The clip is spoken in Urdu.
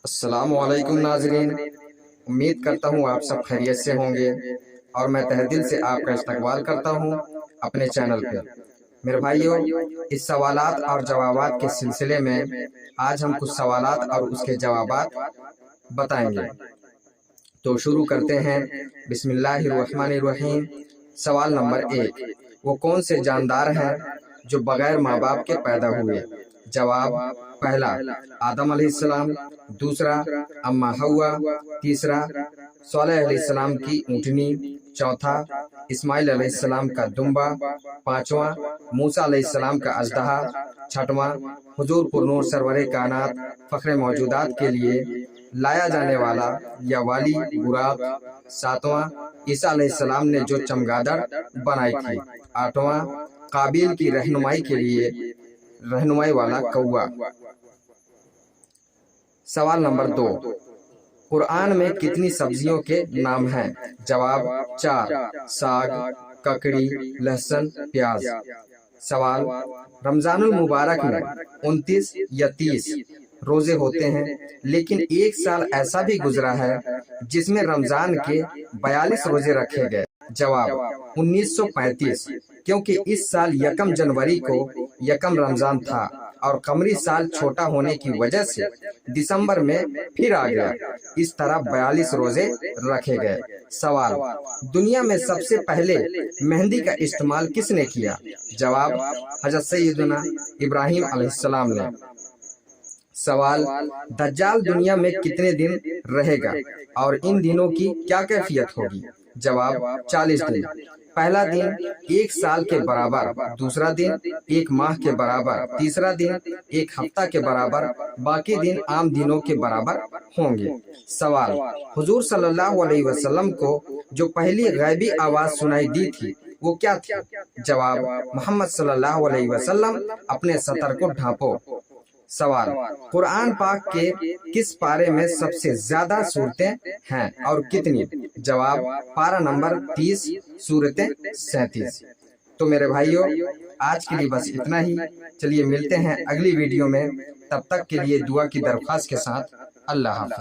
السلام علیکم ناظرین، امید کرتا ہوں آپ سب خیریت سے ہوں گے اور میں تہہ دل سے آپ کا استقبال کرتا ہوں اپنے چینل پر۔ میرے بھائیوں، اس سوالات اور جوابات کے سلسلے میں آج ہم کچھ سوالات اور اس کے جوابات بتائیں گے۔ تو شروع کرتے ہیں۔ بسم اللہ الرحمن الرحیم۔ سوال نمبر 1، وہ کون سے جاندار ہیں جو بغیر ماں باپ کے پیدا ہوئے؟ جواب: پہلا آدم علیہ السلام، دوسرا اماں حوا، تیسرا صالح علیہ السلام کی اونٹنی، چوتھا اسماعیل علیہ السلام کا دمبا، پانچواں موسیٰ علیہ السلام کا اژدہا، چھٹواں حضور پرنور سرور کائنات فخر موجودات کے لیے لایا جانے والا یا والی براق، ساتواں عیسیٰ علیہ السلام نے جو چمگادڑ بنائی تھی، آٹھواں قابیل کی رہنمائی کے لیے رہنمائی والا کوا۔ سوال نمبر 2، قرآن میں کتنی سبزیوں کے نام ہیں؟ جواب: 4، ساگ، ککڑی، لہسن، پیاز۔ سوال: رمضان المبارک میں 29 یا 30 روزے ہوتے ہیں، لیکن ایک سال ایسا بھی گزرا ہے جس میں رمضان کے 42 روزے رکھے گئے۔ جواب: 1935، کیونکہ اس سال 1 جنوری کو 1 رمضان تھا اور قمری سال چھوٹا ہونے کی وجہ سے دسمبر میں پھر آ گیا، اس طرح 42 روزے رکھے گئے۔ سوال: دنیا میں سب سے پہلے مہندی کا استعمال کس نے کیا؟ جواب: حضرت سیدنا ابراہیم علیہ السلام نے۔ سوال: دجال دنیا میں کتنے دن رہے گا اور ان دنوں کی کیا کیفیت ہوگی؟ جواب: 40 دن۔ پہلا دن 1 سال کے برابر، دوسرا دن 1 ماہ کے برابر، تیسرا دن 1 ہفتہ کے برابر، باقی دن عام دنوں کے برابر ہوں گے۔ سوال: حضور صلی اللہ علیہ وسلم کو جو پہلی غیبی آواز سنائی دی تھی وہ کیا تھی؟ جواب: محمد صلی اللہ علیہ وسلم اپنے سطر کو ڈھانپو۔ سوال: قرآن پاک کے کس پارے میں سب سے زیادہ سورتیں ہیں اور کتنی؟ جواب: پارہ نمبر 30، سورتیں 37۔ تو میرے بھائیوں، آج کے لیے بس اتنا ہی۔ چلیے ملتے ہیں اگلی ویڈیو میں، تب تک کے لیے دعا کی درخواست کے ساتھ اللہ حافظ۔